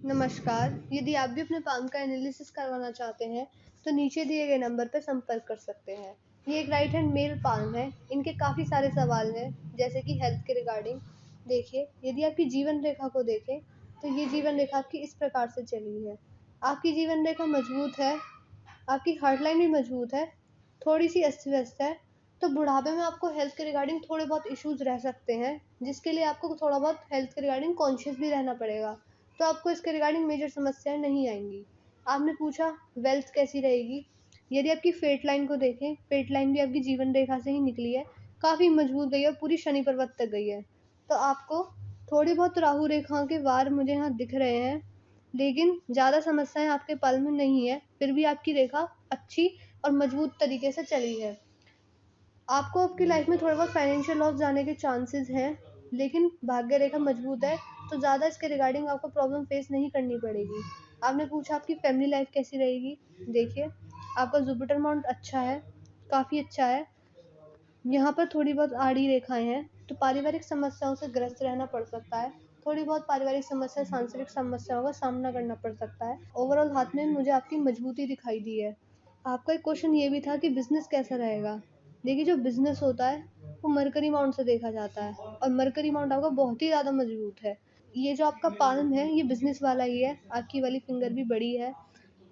नमस्कार, यदि आप भी अपने पाम का एनालिसिस करवाना चाहते हैं, तो नीचे दिए गए नंबर पर संपर्क कर सकते हैं। ये एक राइट हैंड मेल पाम है, इनके काफ़ी सारे सवाल हैं, जैसे कि हेल्थ के रिगार्डिंग। देखिए, यदि आपकी जीवन रेखा को देखें, तो ये जीवन रेखा आपकी इस प्रकार से चली है। आपकी जीवन रेखा मजबूत है, आपकी हार्ट लाइन भी मजबूत है, थोड़ी-सी अस्त-व्यस्त है, तो बुढ़ापे में आपको हेल्थ के रिगार्डिंग थोड़े बहुत इश्यूज़ रह सकते हैं, जिसके लिए आपको थोड़ा बहुत हेल्थ के रिगार्डिंग कॉन्शियस भी रहना पड़ेगा। तो आपको इसके रिगार्डिंग मेजर समस्याएँ नहीं आएँगी। आपने पूछा वेल्थ कैसी रहेगी? यदि आपकी फेट लाइन को देखें, फेट लाइन भी आपकी जीवन रेखा से ही निकली है, काफ़ी मजबूत गई है और पूरी शनि पर्वत तक गई है। तो आपको थोड़ी बहुत राहु रेखाओं के वार मुझे यहाँ दिख रहे हैं, लेकिन ज़्यादा समस्याएँ आपके पाल में नहीं है, फिर भी आपकी रेखा अच्छी और मजबूत तरीके से चली है। आपको आपकी लाइफ में थोड़ा बहुत फाइनेंशियल लॉस जाने के चांसेस हैं, लेकिन भाग्य रेखा मजबूत है, तो ज़्यादा इसके रिगार्डिंग आपको प्रॉब्लम फेस नहीं करनी पड़ेगी। आपने पूछा आपकी फैमिली लाइफ कैसी रहेगी? देखिए, आपका जुपिटर माउंट अच्छा है, काफ़ी अच्छा है। यहाँ पर थोड़ी बहुत आड़ी रेखाएँ हैं, तो पारिवारिक समस्याओं से ग्रस्त रहना पड़ सकता है। थोड़ी बहुत पारिवारिक समस्या, सांसारिक समस्याओं का सामना करना पड़ सकता है। ओवरऑल हाथ में मुझे आपकी मजबूती दिखाई दी है। आपका एक क्वेश्चन ये भी था कि बिज़नेस कैसा रहेगा? देखिए, जो बिज़नेस होता है, वो मरकरी माउंट से देखा जाता है और मरकरी माउंट आपका बहुत ही ज़्यादा मजबूत है। ये जो आपका पाल्म है, ये बिज़नेस वाला ही है, आपकी वाली फिंगर भी बड़ी है।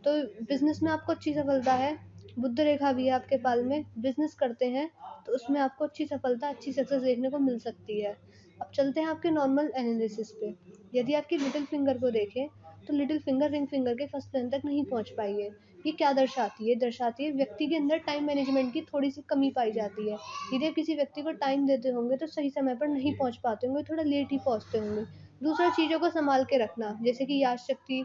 तो बिज़नेस में आपको अच्छी सफलता है, बुध रेखा भी है आपके पाल में, बिज़नेस करते हैं तो उसमें आपको अच्छी सफलता, अच्छी सक्सेस देखने को मिल सकती है। अब चलते हैं आपके नॉर्मल एनालिसिस पे। यदि आपकी लिटिल फिंगर को देखें, तो लिटिल फिंगर रिंग फिंगर के फर्स्ट प्लेन तक नहीं पहुँच पाई है। ये क्या दर्शाती है? दर्शाती है व्यक्ति के अंदर टाइम मैनेजमेंट की थोड़ी-सी कमी पाई जाती है। यदि आप किसी व्यक्ति को टाइम देते होंगे तो सही समय पर नहीं पहुँच पाते होंगे, थोड़ा लेट ही पहुँचते होंगे। दूसरा चीज़ों को सँभाल के रखना, जैसे कि याद शक्ति,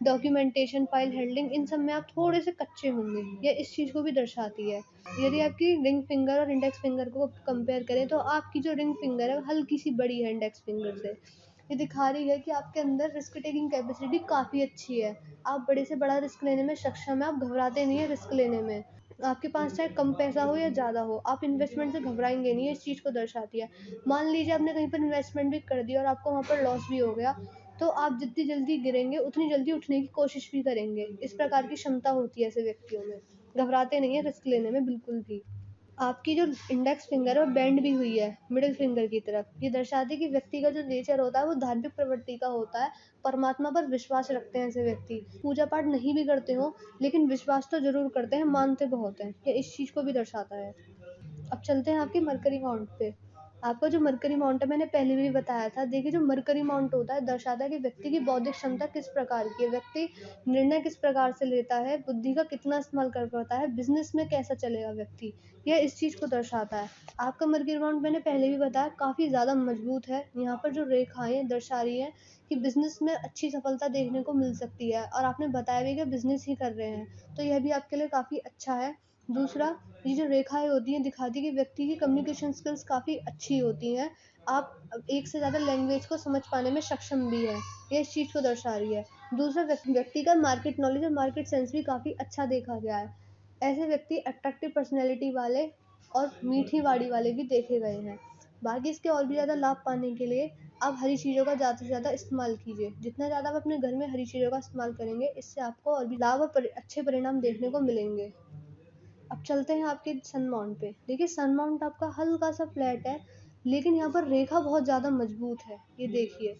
डॉक्यूमेंटेशन, फाइल हैंडलिंग, इन सब में आप थोड़े से कच्चे होंगे, ये इस चीज़ को भी दर्शाती है। यदि आपकी रिंग फिंगर और इंडेक्स फिंगर को कंपेयर करें, तो आपकी जो रिंग फिंगर है वो हल्की सी बड़ी है इंडेक्स फिंगर से। ये दिखा रही है कि आपके अंदर रिस्क टेकिंग कैपेसिटी काफ़ी अच्छी है। आप बड़े से बड़ा रिस्क लेने में सक्षम हैं, आप घबराते नहीं हैं रिस्क लेने में। आपके पास चाहे कम पैसा हो या ज़्यादा हो, आप इन्वेस्टमेंट से घबराएँगे नहीं, ये इस चीज़ को दर्शाती है। मान लीजिए आपने कहीं पर इन्वेस्टमेंट भी कर दिया और आपको वहाँ पर लॉस भी हो गया, तो आप जितनी जल्दी गिरेंगे, उतनी जल्दी उठने की कोशिश भी करेंगे। इस प्रकार की क्षमता होती है ऐसे व्यक्तियों में। घबराते नहीं हैं रिस्क लेने में बिल्कुल भी। आपकी जो इंडेक्स फिंगर है वो बेंड भी हुई है मिडिल फिंगर की तरफ। ये दर्शाती है कि व्यक्ति का जो नेचर होता है वो धार्मिक प्रवृत्ति का होता है। परमात्मा पर विश्वास रखते हैं ऐसे व्यक्ति। पूजा पाठ नहीं भी करते हो, लेकिन विश्वास तो ज़रूर करते हैं, मानते बहुत हैं। ये इस चीज़ को भी दर्शाता है। अब चलते हैं आपके मरकरी माउंट पे। आपका जो मरकरी माउंट है मैंने पहले भी बताया था। देखिए, जो मरकरी माउंट होता है दर्शाता है कि व्यक्ति की बौद्धिक क्षमता किस प्रकार की है, व्यक्ति निर्णय किस प्रकार से लेता है, बुद्धि का कितना इस्तेमाल कर पाता है, बिज़नेस में कैसा चलेगा व्यक्ति, यह इस चीज़ को दर्शाता है। आपका मरकरी माउंट मैंने पहले भी बताया काफ़ी ज़्यादा मजबूत है। यहाँ पर जो रेखाएँ दर्शा रही हैं कि बिज़नेस में अच्छी सफलता देखने को मिल सकती है और आपने बताया भी कि बिज़नेस ही कर रहे हैं, तो यह भी आपके लिए काफ़ी अच्छा है। दूसरा, ये जो रेखाएँ होती हैं दिखाती है कि व्यक्ति की कम्युनिकेशन स्किल्स काफ़ी अच्छी होती हैं। आप एक से ज़्यादा लैंग्वेज को समझ पाने में सक्षम भी हैं, ये इस चीज़ को दर्शा रही है। दूसरा, व्यक्ति का मार्केट नॉलेज और मार्केट सेंस भी काफ़ी अच्छा देखा गया है। ऐसे व्यक्ति अट्रैक्टिव पर्सनैलिटी वाले और मीठी वाणी वाले भी देखे गए हैं। बाकी इसके और भी ज़्यादा लाभ पाने के लिए आप हरी चीज़ों का ज़्यादा से ज़्यादा इस्तेमाल कीजिए। जितना ज़्यादा आप अपने घर में हरी चीज़ों का इस्तेमाल करेंगे, इससे आपको और भी लाभ और अच्छे परिणाम देखने को मिलेंगे। अब चलते हैं आपके सन माउंट पे। देखिए, सन माउंट आपका हल्का-सा फ्लैट है, लेकिन यहाँ पर रेखा बहुत ज़्यादा मजबूत है। ये देखिए,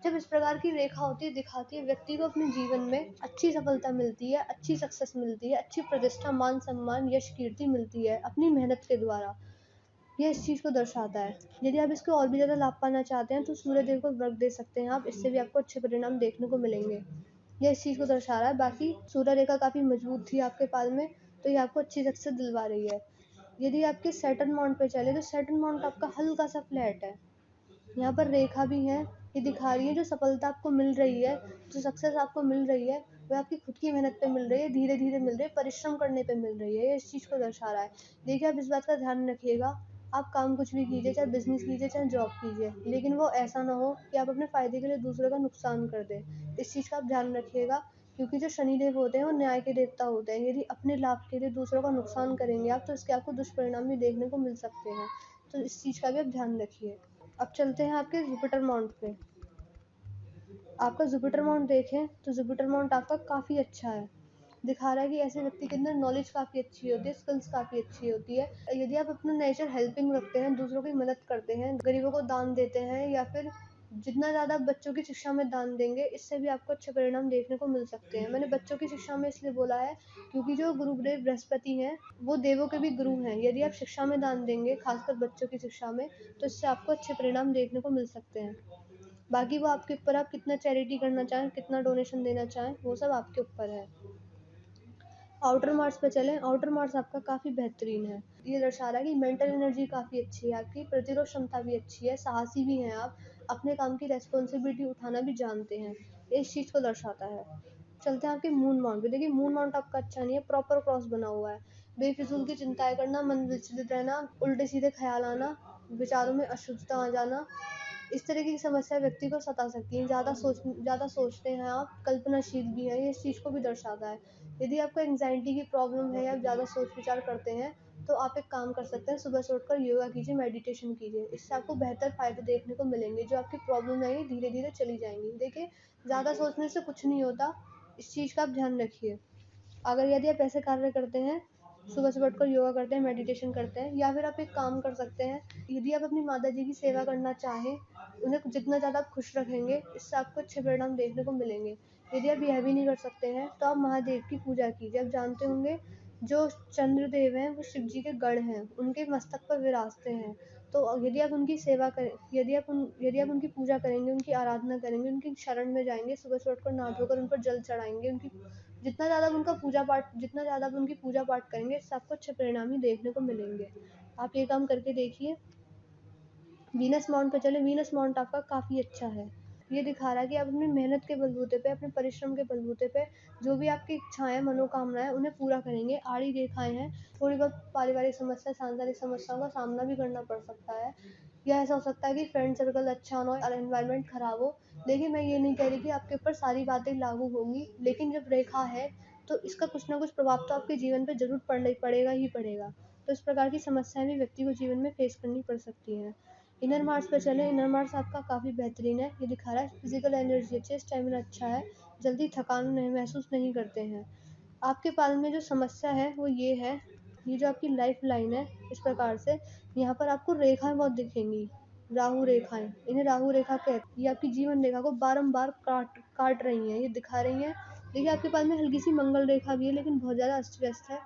जब इस प्रकार की रेखा होती है, दिखाती है व्यक्ति को अपने जीवन में अच्छी सफलता मिलती है, अच्छी सक्सेस मिलती है, अच्छी प्रतिष्ठा, मान-सम्मान, यश, कीर्ति मिलती है अपनी मेहनत के द्वारा। ये इस चीज़ को दर्शाता है। यदि आप इसके और भी ज़्यादा लाभ पाना चाहते हैं, तो सूर्यदेव को वर्क दे सकते हैं आप, इससे भी आपको अच्छे परिणाम देखने को मिलेंगे। ये इस चीज़ को दर्शा रहा है। बाकी सूर्य रेखा काफ़ी मजबूत थी आपके पाल में, तो ये आपको अच्छी सक्सेस दिलवा रही है। यदि आपके सैटर्न माउंट पे चले, तो सैटर्न माउंट आपका हल्का-सा फ्लैट है। यहाँ पर रेखा भी है, ये दिखा रही है जो सफलता आपको मिल रही है, जो सक्सेस आपको मिल रही है, वह आपकी खुद की मेहनत पे मिल रही है, धीरे-धीरे मिल रही है, परिश्रम करने पे मिल रही है। ये इस चीज़ को दर्शा रहा है। देखिए, आप इस बात का ध्यान रखिएगा, आप काम कुछ भी कीजिए, चाहे बिज़नेस कीजिए, चाहे जॉब कीजिए, लेकिन वो ऐसा ना हो कि आप अपने फ़ायदे के लिए दूसरों का नुकसान कर दें। इस चीज़ का आप ध्यान रखिएगा, क्योंकि जो शनिदेव होते हैं, वो न्याय के देवता होते हैं। यदि अपने लाभ के लिए दूसरों का नुकसान करेंगे आप, तो इसके आपको दुष्परिणाम भी देखने को मिल सकते हैं। तो इस चीज़ का भी आप ध्यान रखिए। अब चलते हैं आपके जुपिटर माउंट पे। आपका जुपिटर माउंट देखें तो जुपिटर माउंट आपका काफ़ी अच्छा है। दिखा रहा है कि ऐसे व्यक्ति के अंदर नॉलेज काफ़ी अच्छी होती है, स्किल्स काफ़ी अच्छी होती है। यदि आप अपना नेचर हेल्पिंग रखते हैं, दूसरों की मदद करते हैं, गरीबों को दान देते हैं या फिर जितना ज़्यादा आप बच्चों की शिक्षा में दान देंगे, इससे भी आपको अच्छे परिणाम देखने को मिल सकते हैं। मैंने बच्चों की शिक्षा में इसलिए बोला है क्योंकि जो गुरुदेव बृहस्पति हैं, वो देवों के भी गुरु हैं। यदि आप शिक्षा में दान देंगे, खासकर बच्चों की शिक्षा में, तो इससे आपको अच्छे परिणाम देखने को मिल सकते हैं। बाकी वो आपके ऊपर, आप कितना चैरिटी करना चाहें, कितना डोनेशन देना चाहें, वो सब आपके ऊपर है। आउटर मार्स पे चलें, आउटर मार्स आपका काफ़ी बेहतरीन है। ये दर्शा रहा है कि मेंटल एनर्जी काफ़ी अच्छी है आपकी, प्रतिरोध क्षमता भी अच्छी है, साहसी भी हैं आप, अपने काम की रिस्पॉन्सिबिलिटी उठाना भी जानते हैं, इस चीज़ को दर्शाता है। चलते हैं आपके मून माउंट पे। देखिए मून माउंट आपका अच्छा नहीं है, प्रॉपर क्रॉस बना हुआ है। बेफिजूल की चिंताएं करना, मन विचलित रहना, उल्टे सीधे ख्याल आना, विचारों में अशुद्धता आ जाना, इस तरह की समस्या व्यक्ति को सता सकती है। ज़्यादा सोचते हैं आप, कल्पनाशील भी हैं, ये इस चीज़ को भी दर्शाता है। यदि आपको एंग्जाइटी की प्रॉब्लम है या आप ज़्यादा सोच विचार करते हैं, तो आप एक काम कर सकते हैं, सुबह से उठकर योगा कीजिए, मेडिटेशन कीजिए। इससे आपको बेहतर फ़ायदे देखने को मिलेंगे। जो आपकी प्रॉब्लम है ये धीरे-धीरे चली जाएँगी। देखिए, ज़्यादा सोचने से कुछ नहीं होता, इस चीज़ का आप ध्यान रखिए। अगर यदि आप ऐसे कार्य करते हैं, सुबह-सुबह उठकर योगा करते हैं, मेडिटेशन करते हैं, या फिर आप एक काम कर सकते हैं, यदि आप अपनी माताजी की सेवा करना चाहें, उन्हें जितना ज़्यादा आप खुश रखेंगे, इससे आपको अच्छे परिणाम देखने को मिलेंगे। यदि आप यह भी नहीं कर सकते हैं, तो आप महादेव की पूजा कीजिए। आप जानते होंगे, जो चंद्रदेव हैं, वो शिव जी के गढ़ हैं, उनके मस्तक पर विराजते हैं। तो यदि आप उनकी सेवा करें, यदि आप उनकी पूजा करेंगे, उनकी आराधना करेंगे, उनकी शरण में जाएँगे, सुबह से उठकर नहा धोकर उन पर जल चढ़ाएँगे, उनकी जितना ज़्यादा आप उनकी पूजा पाठ करेंगे, इससे आपको अच्छे परिणाम ही देखने को मिलेंगे। आप ये काम करके देखिए। वीनस माउंट पे चलें, वीनस माउंट आपका काफ़ी अच्छा है। ये दिखा रहा है कि आप अपनी मेहनत के बलबूते पे, अपने परिश्रम के बलबूते पे जो भी आपकी इच्छाएँ, मनोकामनाएँ, उन्हें पूरा करेंगे। आड़ी रेखाएँ हैं, थोड़ी बहुत पारिवारिक समस्या, सांसारिक समस्याओं का सामना भी करना पड़ सकता है। या ऐसा हो सकता है कि फ्रेंड सर्कल अच्छा ना हो और एनवायरनमेंट खराब हो। देखिए, मैं ये नहीं कह रही कि आपके ऊपर सारी बातें लागू होंगी, लेकिन जब रेखा है, तो इसका कुछ ना कुछ प्रभाव तो आपके जीवन पे ज़रूर पड़ेगा ही पड़ेगा। तो इस प्रकार की समस्याएँ भी व्यक्ति को जीवन में फेस करनी पड़ सकती हैं। इनर मार्स पे चलें, इनर मार्स आपका काफ़ी बेहतरीन है। ये दिखा रहा है फिज़िकल एनर्जी अच्छी है, स्टैमिना अच्छा है, जल्दी थकान नहीं महसूस नहीं करते हैं। आपके पास में जो समस्या है वो ये है, ये जो आपकी लाइफ लाइन है, इस प्रकार से यहाँ पर आपको रेखाएँ बहुत दिखेंगी, राहु रेखाएँ, इन्हें राहु रेखा कहते हैं। ये आपकी जीवन रेखा को बारंबार काट काट रही हैं, ये दिखा रही हैं। देखिए, आपके पास में हल्की सी मंगल रेखा भी है, लेकिन बहुत ज़्यादा अस्त-व्यस्त है।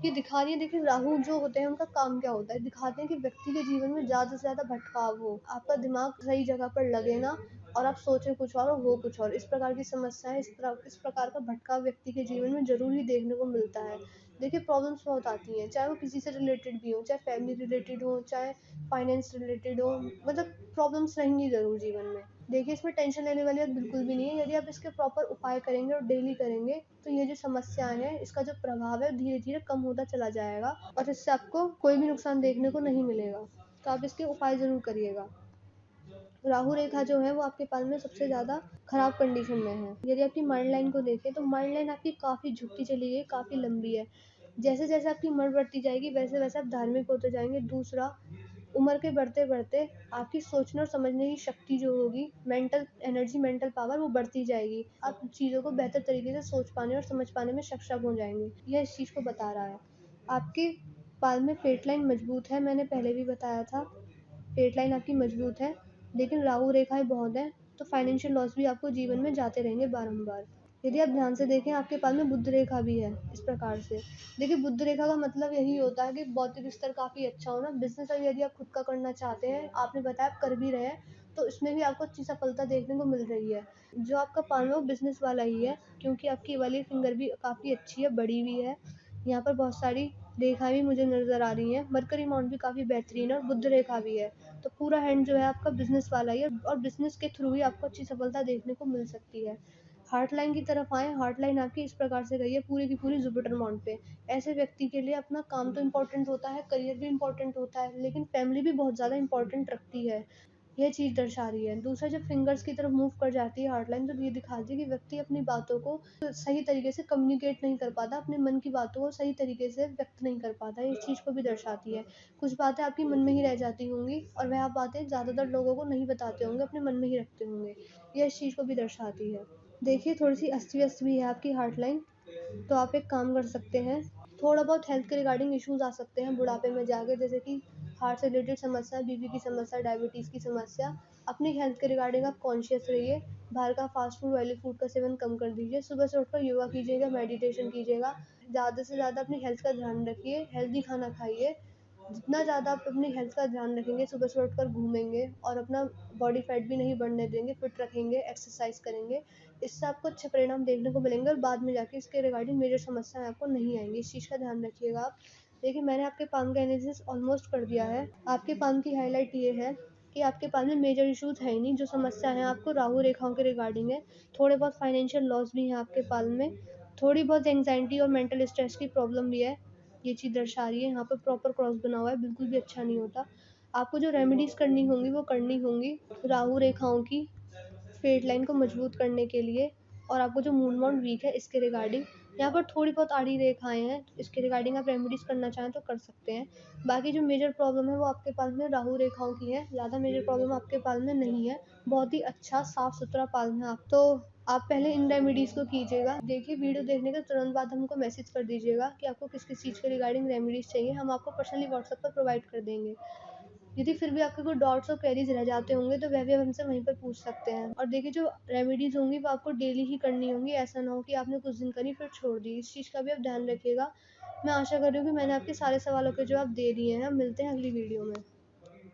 ये दिखा रही है, देखिए राहु जो होते हैं उनका काम क्या होता है, दिखाते हैं कि व्यक्ति के जीवन में ज़्यादा से ज़्यादा भटकाव हो, आपका दिमाग सही जगह पर लगे ना, और आप सोचें कुछ और हो कुछ और। इस प्रकार की समस्याएं, इस प्रकार का भटकाव व्यक्ति के जीवन में जरूर ही देखने को मिलता है। देखिए, प्रॉब्लम्स बहुत आती हैं, चाहे वो किसी से रिलेटेड भी हो, चाहे फैमिली रिलेटेड हो, चाहे फाइनेंस रिलेटेड हो, मतलब प्रॉब्लम्स रहेंगी जरूर जीवन में। देखिए, इसमें टेंशन लेने वाली बात बिल्कुल भी नहीं है। यदि आप इसके प्रॉपर उपाय करेंगे और डेली करेंगे, तो ये जो समस्याएं हैं, इसका जो प्रभाव है धीरे धीरे कम होता चला जाएगा, और इससे आपको कोई भी नुकसान देखने को नहीं मिलेगा। तो आप इसके उपाय ज़रूर करिएगा। राहु रेखा जो है वो आपके पास में सबसे ज़्यादा खराब कंडीशन में है। यदि आपकी माइंड लाइन को देखें, तो माइंड लाइन आपकी काफ़ी झुकती चली गई, काफ़ी लंबी है। जैसे जैसे आपकी उम्र बढ़ती जाएगी, वैसे वैसे आप धार्मिक होते जाएंगे। दूसरा, उम्र के बढ़ते-बढ़ते आपकी सोचने और समझने की शक्ति जो होगी, मेंटल एनर्जी, मेंटल पावर, वो बढ़ती जाएगी। आप चीज़ों को बेहतर तरीके से सोच पाने और समझ पाने में सक्षम हो जाएँगे। यह इस चीज़ को बता रहा है। आपके पाल में फेट लाइन मजबूत है, मैंने पहले भी बताया था। फेट लाइन आपकी मजबूत है, लेकिन राहु रेखाएँ बहुत हैं, तो फाइनेंशियल लॉस भी आपको जीवन में जाते रहेंगे बारंबार। यदि आप ध्यान से देखें, आपके पास में बुध रेखा भी है, इस प्रकार से। देखिए, बुध रेखा का मतलब यही होता है कि बौद्धिक स्तर काफ़ी अच्छा होना। बिज़नेस अगर यदि आप खुद का करना चाहते हैं, आपने बताया आप कर भी रहे हैं, तो इसमें भी आपको अच्छी सफलता देखने को मिल रही है। जो आपका पार्टनर वो बिज़नेस वाला ही है, क्योंकि आपकी ये वाली फिंगर भी काफ़ी अच्छी है, बड़ी भी है। यहाँ पर बहुत सारी रेखाएँ भी मुझे नज़र आ रही हैं। मरकरी माउंट भी काफ़ी बेहतरीन है और बुध रेखा भी है। तो पूरा हैंड जो है आपका बिज़नेस वाला ही है, और बिज़नेस के थ्रू ही आपको अच्छी सफलता देखने को मिल सकती है। हार्ट लाइन की तरफ आएँ, हार्ट लाइन आपकी इस प्रकार से गई है पूरी की पूरी जुपिटर माउंट पे। ऐसे व्यक्ति के लिए अपना काम तो इम्पोर्टेंट होता है, करियर भी इम्पोर्टेंट होता है, लेकिन फैमिली भी बहुत ज़्यादा इम्पोर्टेंट रखती है। यह चीज़ दर्शा रही है। दूसरा, जब फिंगर्स की तरफ मूव कर जाती है हार्ट लाइन, तो ये दिखाती है कि व्यक्ति अपनी बातों को सही तरीके से कम्युनिकेट नहीं कर पाता, अपने मन की बातों को सही तरीके से व्यक्त नहीं कर पाता। ये इस चीज़ को भी दर्शाती है। कुछ बातें आपके मन में ही रह जाती होंगी और वह आप बातें ज़्यादातर लोगों को नहीं बताते होंगे, अपने मन में ही रखते होंगे। ये इस चीज़ को भी दर्शाती है। देखिए, थोड़ी-सी अस्त-व्यस्त भी है आपकी हार्ट लाइन, तो आप एक काम कर सकते हैं, थोड़ा बहुत हेल्थ के रिगार्डिंग इश्यूज़ आ सकते हैं बुढ़ापे में जाके, जैसे कि हार्ट से रिलेटेड समस्या, बीपी की समस्या, डायबिटीज़ की समस्या। अपनी हेल्थ के रिगार्डिंग आप कॉन्शियस रहिए, बाहर का फास्ट फूड, ऑयली फूड का सेवन कम कर दीजिए, सुबह से उठकर योगा कीजिएगा, मेडिटेशन कीजिएगा, ज़्यादा से ज़्यादा अपनी हेल्थ का ध्यान रखिए, हेल्दी खाना खाइए। जितना ज़्यादा आप अपनी हेल्थ का ध्यान रखेंगे, सुबह से उठकर घूमेंगे और अपना बॉडी फैट भी नहीं बढ़ने देंगे, फिट रखेंगे, एक्सरसाइज करेंगे, इससे आपको अच्छे परिणाम देखने को मिलेंगे और बाद में जाके इसके रिगार्डिंग मेजर समस्याएँ आपको नहीं आएँगी। इस चीज़ का ध्यान रखिएगा आप। देखिए, मैंने आपके पाम का एनालिसिस ऑलमोस्ट कर दिया है। आपके पाम की हाइलाइट ये है कि आपके पाम में मेजर इश्यूज़ है ही नहीं, जो समस्या है आपको राहु रेखाओं के रिगार्डिंग है। थोड़े बहुत फाइनेंशियल लॉस भी हैं आपके पाम में, थोड़ी बहुत एंग्ज़ायटी और मेंटल स्ट्रेस की प्रॉब्लम भी है। ये चीज़ दर्शा रही है, यहाँ पे प्रॉपर क्रॉस बना हुआ है, बिल्कुल भी अच्छा नहीं होता। आपको जो रेमेडीज़ करनी होंगी, वो करनी होंगी राहु रेखाओं की स्ट्रेट लाइन को मजबूत करने के लिए, और आपको जो मून माउंट वीक है इसके रिगार्डिंग, यहाँ पर थोड़ी बहुत आड़ी रेखाएँ हैं, इसके रिगार्डिंग आप रेमेडीज़ करना चाहें तो कर सकते हैं। बाकी जो मेजर प्रॉब्लम है वो आपके पास में राहु रेखाओं की है, ज़्यादा मेजर प्रॉब्लम आपके पास में नहीं है। बहुत ही अच्छा साफ-सुथरा पाल्म है आप, तो आप पहले इन रेमेडीज़ को कीजिएगा। देखिए, वीडियो देखने के तुरंत बाद हमको मैसेज कर दीजिएगा कि आपको किस-किस चीज़ के रिगार्डिंग रेमेडीज़ चाहिए, हम आपको पर्सनली व्हाट्सएप पर प्रोवाइड कर देंगे। यदि फिर भी आपके कोई डाउट्स और क्वेरीज रह जाते होंगे तो वह भी आप हमसे वहीं पर पूछ सकते हैं। और देखिए, जो रेमेडीज़ होंगी वो आपको डेली ही करनी होंगी, ऐसा ना हो कि आपने कुछ दिन करी फिर छोड़ दी। इस चीज़ का भी आप ध्यान रखिएगा। मैं आशा कर रही हूँ कि मैंने आपके सारे सवालों के जवाब दे दिए हैं। मिलते हैं अगली वीडियो में।